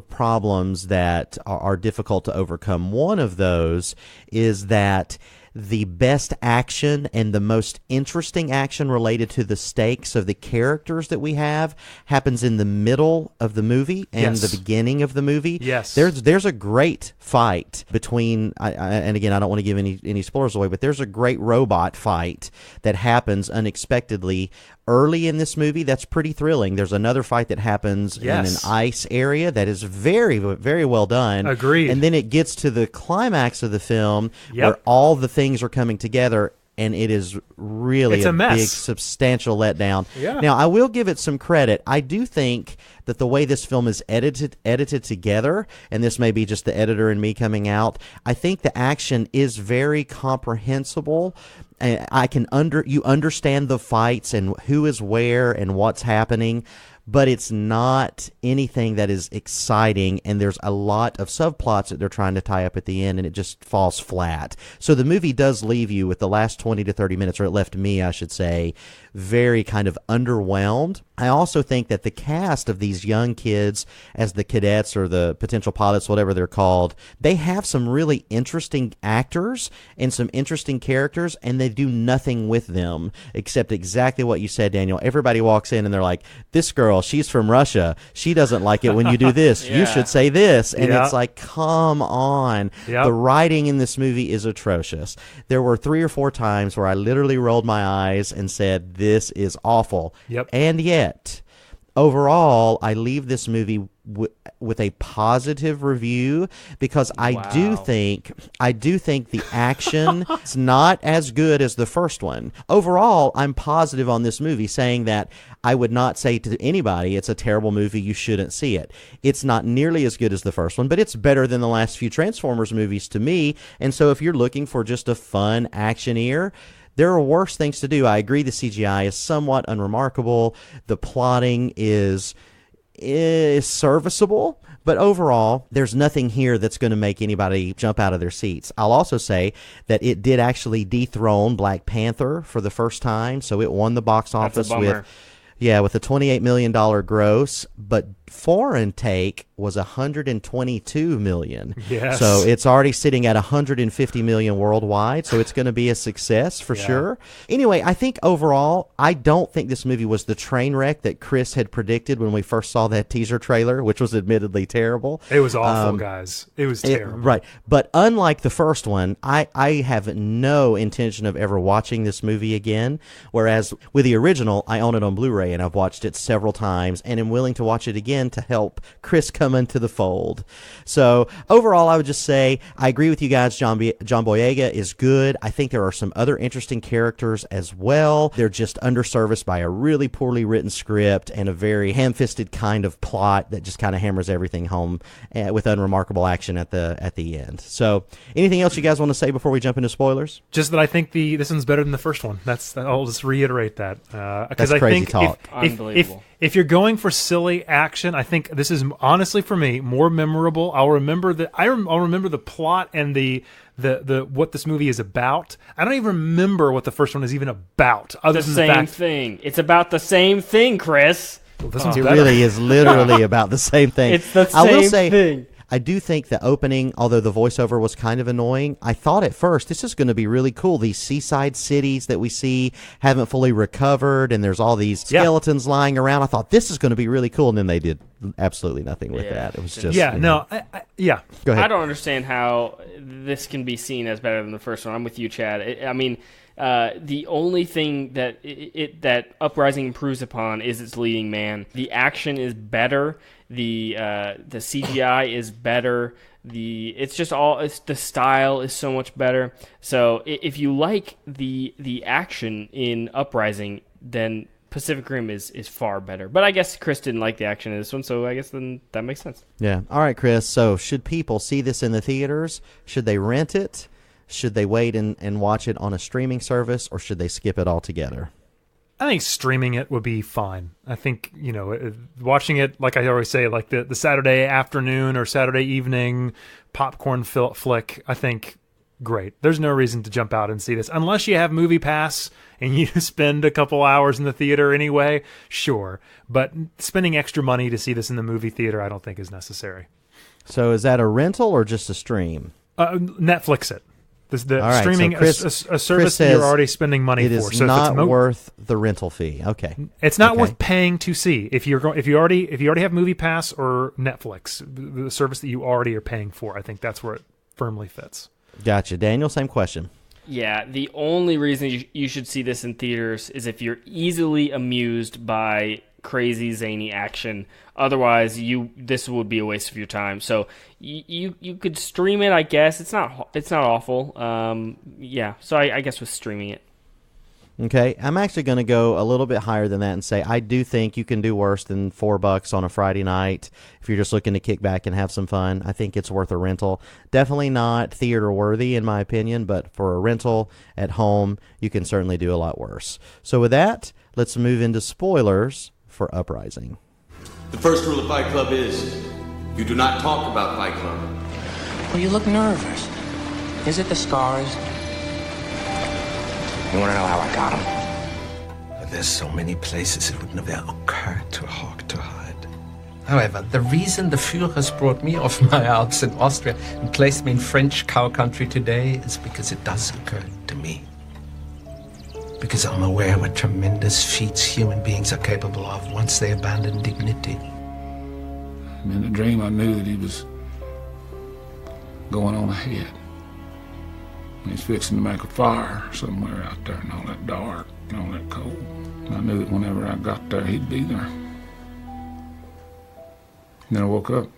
Speaker 4: problems that are difficult to overcome. One of those is that the best action and the most interesting action related to the stakes of the characters that we have happens in the middle of the movie and
Speaker 1: Yes.
Speaker 4: the beginning of the movie.
Speaker 1: Yes.
Speaker 4: There's a great fight between, and again, I don't want to give any spoilers away, but there's a great robot fight that happens unexpectedly early in this movie. That's pretty thrilling. There's another fight that happens in an ice area that is very, very well done.
Speaker 1: Agreed.
Speaker 4: And then it gets to the climax of the film where all the things are coming together, and it is really
Speaker 1: a mess.
Speaker 4: big, substantial letdown.
Speaker 1: Yeah.
Speaker 4: Now, I will give it some credit. I do think that the way this film is edited together, and this may be just the editor and me coming out, I think the action is very comprehensible. You understand the fights and who is where and what's happening, but it's not anything that is exciting, and there's a lot of subplots that they're trying to tie up at the end, and it just falls flat. So the movie does leave you with the last 20 to 30 minutes, or it left me, I should say, very kind of underwhelmed. I also think that the cast of these young kids as the cadets or the potential pilots, whatever they're called, they have some really interesting actors and some interesting characters, and they do nothing with them except exactly what you said, Daniel. Everybody walks in and they're like, this girl, she's from Russia. She doesn't like it when you do this. You should say this. And it's like, come on.
Speaker 1: Yep.
Speaker 4: The writing in this movie is atrocious. There were 3 or 4 times where I literally rolled my eyes and said, this is awful.
Speaker 1: Yep.
Speaker 4: And yet, overall, I leave this movie with a positive review because I do think the action is not as good as the first one. Overall, I'm positive on this movie, saying that I would not say to anybody it's a terrible movie, you shouldn't see it. It's not nearly as good as the first one, but it's better than the last few Transformers movies to me. And so if you're looking for just a fun actioneer, there are worse things to do. I agree the CGI is somewhat unremarkable. The plotting is serviceable, but overall, there's nothing here that's going to make anybody jump out of their seats. I'll also say that it did actually dethrone Black Panther for the first time, so it won the box office with a $28 million gross, but foreign take was $122 million.
Speaker 1: Yes.
Speaker 4: So it's already sitting at $150 million worldwide, so it's going to be a success for sure. Anyway, I think overall, I don't think this movie was the train wreck that Chris had predicted when we first saw that teaser trailer, which was admittedly terrible.
Speaker 1: It was awful, guys. It was terrible.
Speaker 4: Right. But unlike the first one, I have no intention of ever watching this movie again, whereas with the original, I own it on Blu-ray, and I've watched it several times, and am willing to watch it again to help Chris come into the fold. So overall, I would just say I agree with you guys. John Boyega is good. I think there are some other interesting characters as well. They're just underserviced by a really poorly written script and a very ham-fisted kind of plot that just kind of hammers everything home with unremarkable action at the end. So anything else you guys want to say before we jump into spoilers?
Speaker 1: Just that I think this one's better than the first one. I'll just reiterate that.
Speaker 4: That's crazy talk.
Speaker 3: Unbelievable.
Speaker 1: If you're going for silly action, I think this is honestly for me more memorable. I'll remember the plot and the what this movie is about. I don't even remember what the first one is even about. Other than the fact
Speaker 3: thing. It's about the same thing, Chris.
Speaker 1: Well, this one's
Speaker 4: It
Speaker 1: better.
Speaker 4: really is literally about the same thing.
Speaker 3: It's the
Speaker 4: I will
Speaker 3: same
Speaker 4: say,
Speaker 3: thing.
Speaker 4: I do think the opening, although the voiceover was kind of annoying, I thought at first this is going to be really cool. These seaside cities that we see haven't fully recovered, and there's all these skeletons lying around. I thought this is going to be really cool, and then they did absolutely nothing with that. It was just
Speaker 1: Go ahead.
Speaker 3: I don't understand how this can be seen as better than the first one. I'm with you, Chad. The only thing that that Uprising improves upon is its leading man. The action is better. The CGI is better. The style is so much better. So if you like the action in Uprising, then Pacific Rim is far better. But I guess Chris didn't like the action in this one, so I guess then that makes sense.
Speaker 4: Yeah. All right, Chris. So should people see this in the theaters? Should they rent it? Should they wait and watch it on a streaming service, or should they skip it altogether?
Speaker 1: I think streaming it would be fine. I think, watching it, like I always say, like the Saturday afternoon or Saturday evening popcorn flick, I think great. There's no reason to jump out and see this. Unless you have Movie Pass and you spend a couple hours in the theater anyway, sure. But spending extra money to see this in the movie theater, I don't think is necessary.
Speaker 4: So is that a rental or just a stream?
Speaker 1: Netflix it. The
Speaker 4: All right,
Speaker 1: streaming,
Speaker 4: so Chris,
Speaker 1: a service that you're already spending money for.
Speaker 4: It is not worth the rental fee. Okay,
Speaker 1: it's not worth paying to see. If you already have Movie Pass or Netflix, the service that you already are paying for, I think that's where it firmly fits.
Speaker 4: Gotcha, Daniel. Same question.
Speaker 3: Yeah, the only reason you should see this in theaters is if you're easily amused by crazy zany action. Otherwise, this would be a waste of your time. So you could stream it, I guess. It's not awful. So I guess with streaming it.
Speaker 4: Okay, I'm actually going to go a little bit higher than that and say I do think you can do worse than $4 on a Friday night if you're just looking to kick back and have some fun. I think it's worth a rental. Definitely not theater worthy in my opinion, but for a rental at home, you can certainly do a lot worse. So with that, let's move into spoilers for Uprising.
Speaker 6: The first rule of Fight Club is you do not talk about Fight Club.
Speaker 7: Well, you look nervous. Is it the scars? You want to know how I got them?
Speaker 8: There's so many places it would never occur to Hawk to hide. However, the reason the Führers brought me off my Alps in Austria and placed me in French cow country today is because it does occur to me. Because I'm aware what tremendous feats human beings are capable of once they abandon dignity.
Speaker 9: In the dream, I knew that he was going on ahead. He's fixing to make a fire somewhere out there in all that dark and all that cold. And I knew that whenever I got there, he'd be there. And then I woke up.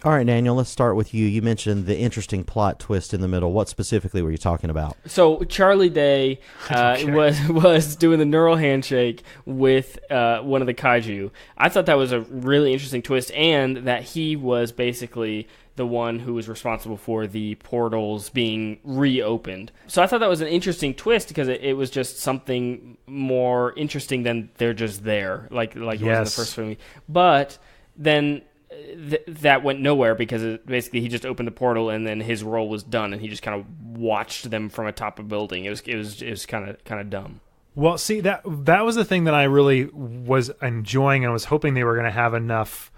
Speaker 4: All right, Daniel, let's start with you. You mentioned the interesting plot twist in the middle. What specifically were you talking about?
Speaker 3: So Charlie Day was doing the neural handshake with one of the kaiju. I thought that was a really interesting twist, and that he was basically the one who was responsible for the portals being reopened. So I thought that was an interesting twist because it was just something more interesting than they're just there, like it was in the first movie. But then that went nowhere because basically he just opened the portal and then his role was done and he just kind of watched them from atop a building. It was kind of dumb.
Speaker 1: Well, see, that was the thing that I really was enjoying and I was hoping they were going to have enough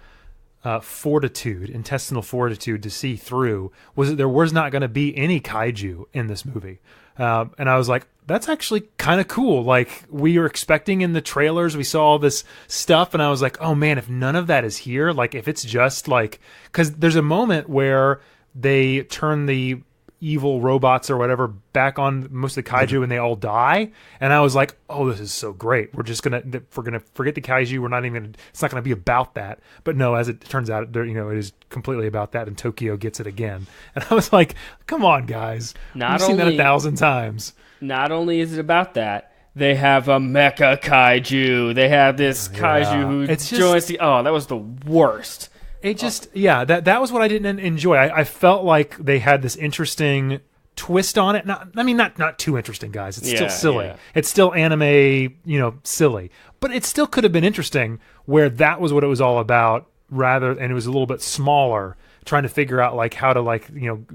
Speaker 1: intestinal fortitude to see through, was that there was not going to be any kaiju in this movie. And I was like, that's actually kind of cool. Like, we were expecting in the trailers, we saw all this stuff, and I was like, oh man, if none of that is here, like if it's just like, because there's a moment where they turn the evil robots or whatever back on most of the kaiju and they all die, and I was like, oh, this is so great. We're gonna forget the kaiju. We're not even, it's not gonna be about that. But no, as it turns out, it is completely about that, and Tokyo gets it again. And I was like, come on, guys, we've seen that 1,000 times.
Speaker 3: Not only is it about that, they have a mecha kaiju. They have this kaiju who joins the. Oh, that was the worst.
Speaker 1: It just, that was what I didn't enjoy. I felt like they had this interesting twist on it. Not too interesting, guys. It's still silly. Yeah. It's still anime, silly. But it still could have been interesting where that was what it was all about, and it was a little bit smaller, trying to figure out like how to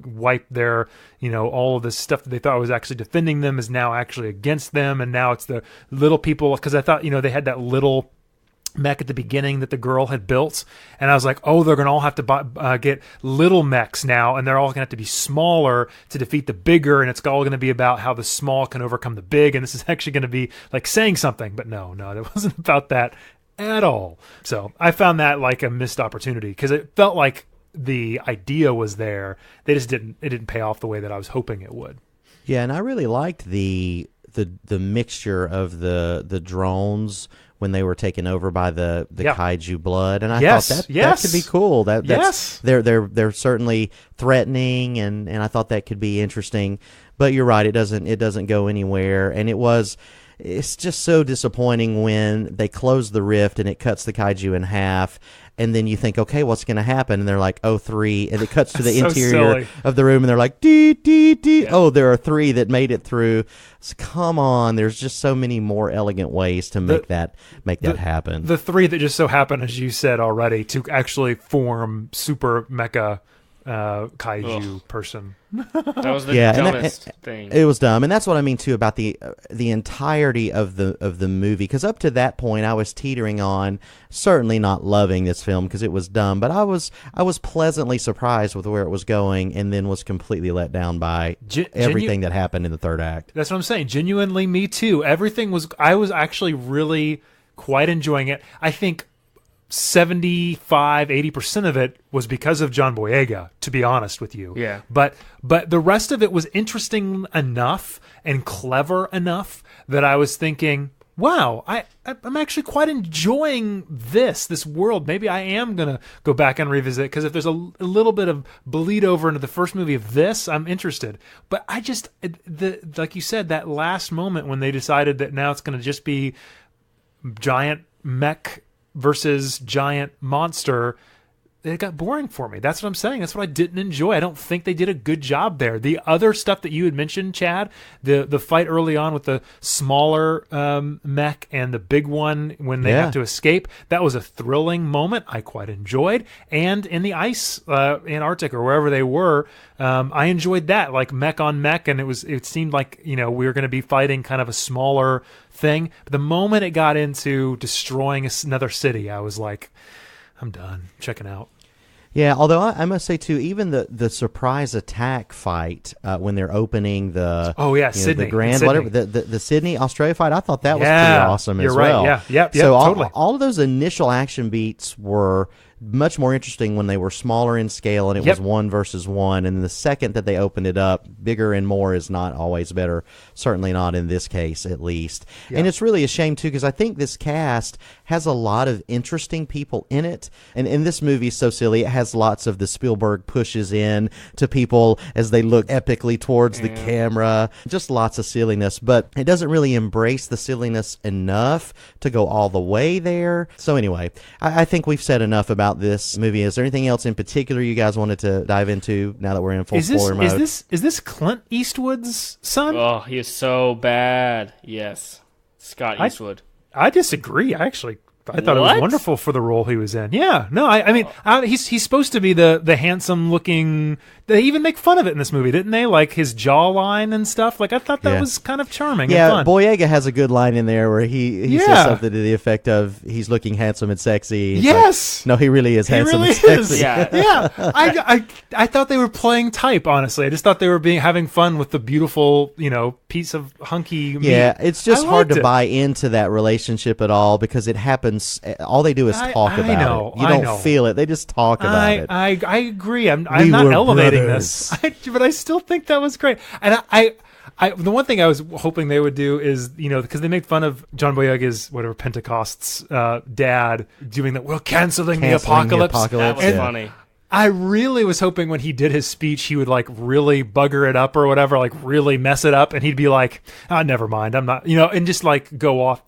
Speaker 1: wipe their, all of this stuff that they thought was actually defending them is now actually against them. And now it's the little people, because I thought, they had that little mech at the beginning that the girl had built, and I was like, oh, they're gonna all have to get little mechs now, and they're all gonna have to be smaller to defeat the bigger, and it's all gonna be about how the small can overcome the big, and this is actually gonna be like saying something. But no, it wasn't about that at all. So I found that like a missed opportunity, because it felt like the idea was there. It didn't pay off the way that I was hoping it would.
Speaker 4: Yeah, and I really liked the the mixture of the drones when they were taken over by the kaiju blood, and I thought that could be cool. That's they're certainly threatening, and I thought that could be interesting. But you're right, it doesn't go anywhere, and it's just so disappointing when they close the rift and it cuts the kaiju in half. And then you think, okay, what's going to happen? And they're like, 3. And it cuts to the interior of the room, and they're like, dee, dee, dee. Yeah. Oh, there are 3 that made it through. So come on. There's just so many more elegant ways to make that happen.
Speaker 1: The 3 that just so happen, as you said already, to actually form super mecha kaiju person.
Speaker 3: That was the dumbest thing.
Speaker 4: It was dumb, and that's what I mean too about the entirety of the movie. Because up to that point, I was teetering on certainly not loving this film because it was dumb, but I was pleasantly surprised with where it was going, and then was completely let down by everything that happened in the third act.
Speaker 1: That's what I'm saying. Genuinely, me too. I was actually really quite enjoying it. I think 75-80% of it was because of John Boyega, to be honest with you.
Speaker 3: Yeah.
Speaker 1: But the rest of it was interesting enough and clever enough that I was thinking, wow, I'm actually quite enjoying this world. Maybe I am going to go back and revisit it, because if there's a little bit of bleed over into the first movie of this, I'm interested. But I just, like you said, that last moment when they decided that now it's going to just be giant mech versus giant monster, it got boring for me. That's what I'm saying. That's what I didn't enjoy. I don't think they did a good job there. The other stuff that you had mentioned, Chad, the fight early on with the smaller mech and the big one when they have to escape, that was a thrilling moment I quite enjoyed. And in the ice, Antarctic or wherever they were, I enjoyed that, like mech on mech, and it seemed like, we were going to be fighting kind of a smaller thing. But the moment it got into destroying another city, I was like, I'm done. Checking out.
Speaker 4: Yeah, although I must say too, even the surprise attack fight when they're opening the
Speaker 1: Sydney,
Speaker 4: the Grand
Speaker 1: Sydney.
Speaker 4: Whatever the Sydney Australia fight, I thought that was pretty awesome as well.
Speaker 1: You're right. Yeah.
Speaker 4: So
Speaker 1: totally.
Speaker 4: all of those initial action beats were much more interesting when they were smaller in scale and it was 1 versus 1. And the second that they opened it up, bigger and more is not always better. Certainly not in this case, at least. Yeah. And it's really a shame too, because I think this cast has a lot of interesting people in it. And in this movie, so silly, it has lots of the Spielberg pushes in to people as they look epically towards the camera. Just lots of silliness, but it doesn't really embrace the silliness enough to go all the way there. So anyway, I think we've said enough about this movie. Is there anything else in particular you guys wanted to dive into now that we're in full spoiler mode?
Speaker 1: Is this Clint Eastwood's son?
Speaker 3: Oh, he is so bad. Yes. Scott Eastwood.
Speaker 1: I disagree. I thought it was wonderful for the role he was in. Yeah, no, I mean, he's supposed to be the handsome looking. They even make fun of it in this movie, didn't they? Like his jawline and stuff. Like I thought that was kind of charming.
Speaker 4: Yeah,
Speaker 1: and fun.
Speaker 4: Boyega has a good line in there where he says something to the effect of he's looking handsome and sexy. It's
Speaker 1: yes,
Speaker 4: like, no, he really is handsome and
Speaker 1: sexy.
Speaker 3: Yeah.
Speaker 1: I thought they were playing type. Honestly, I just thought they were having fun with the beautiful piece of hunky meat.
Speaker 4: Yeah, it's just hard to buy into that relationship at all because it happens. All they do is talk about it. You don't feel it. They just talk about it.
Speaker 1: I agree. I'm not elevating this, but I still think that was great. And I the one thing I was hoping they would do is, because they make fun of John Boyega's Pentecost's dad doing that. We're canceling the apocalypse.
Speaker 3: That was funny.
Speaker 1: I really was hoping when he did his speech, he would really bugger it up or whatever, really mess it up. And he'd be like, never mind. I'm not, and just go off.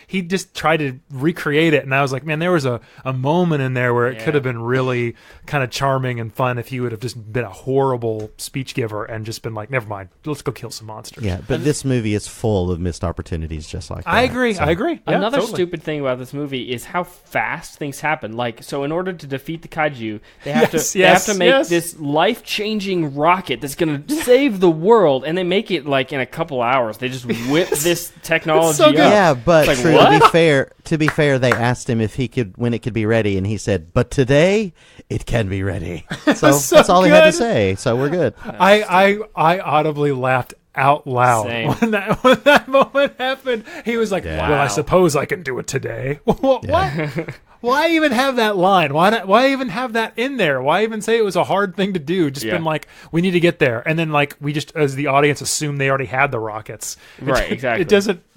Speaker 1: He just tried to recreate it. And I was like, man, there was a moment in there where it could have been really kind of charming and fun if he would have just been a horrible speech giver and just been like, never mind, let's go kill some monsters.
Speaker 4: Yeah, but this movie is full of missed opportunities just like that.
Speaker 1: I agree. Yeah,
Speaker 3: Another
Speaker 1: totally.
Speaker 3: stupid thing about this movie is how fast things happen. So in order to defeat the kaiju, they have to make this life-changing rocket that's going to save the world, and they make it in a couple hours. They just whip this technology
Speaker 1: so
Speaker 3: up.
Speaker 4: Yeah, but
Speaker 3: Like,
Speaker 4: true, to be fair, they asked him when it could be ready, and he said, "But today it can be ready." So that's all he had to say. So we're good.
Speaker 1: I audibly laughed out loud
Speaker 3: Same.
Speaker 1: when that moment happened. He was like,
Speaker 4: Yeah.
Speaker 1: "Well, I
Speaker 3: Wow.
Speaker 1: suppose I can do it today." What? Why even have that line? Why even have that in there? Why even say it was a hard thing to do? Just been like, we need to get there, and then like we just, as the audience, assume they already had the rockets.
Speaker 3: Right, exactly.
Speaker 1: It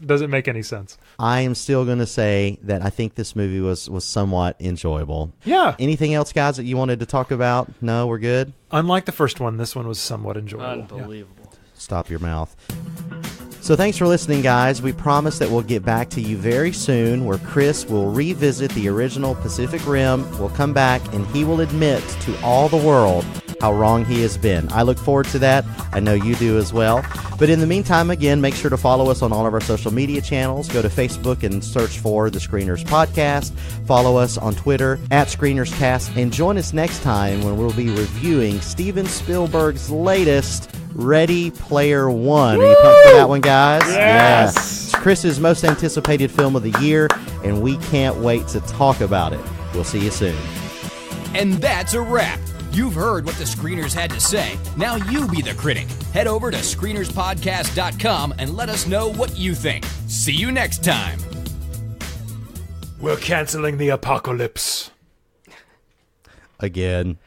Speaker 1: doesn't make any sense.
Speaker 4: I am still going to say that I think this movie was somewhat enjoyable.
Speaker 1: Yeah.
Speaker 4: Anything else, guys, that you wanted to talk about? No, we're good?
Speaker 1: Unlike the first one, this one was somewhat enjoyable.
Speaker 3: Unbelievable.
Speaker 4: Stop your mouth. So thanks for listening, guys. We promise that we'll get back to you very soon, where Chris will revisit the original Pacific Rim. We'll come back, and he will admit to all the world how wrong he has been. I look forward to that. I know you do as well. But in the meantime, again, make sure to follow us on all of our social media channels. Go to Facebook and search for The Screeners Podcast. Follow us on Twitter @ScreenersCast. And join us next time when we'll be reviewing Steven Spielberg's latest, Ready Player One. Are you pumped for that one, guys?
Speaker 3: Yes!
Speaker 4: Yeah. It's Chris's most anticipated film of the year, and we can't wait to talk about it. We'll see you soon.
Speaker 2: And that's a wrap. You've heard what the screeners had to say. Now you be the critic. Head over to screenerspodcast.com and let us know what you think. See you next time.
Speaker 1: We're canceling the apocalypse.
Speaker 4: Again.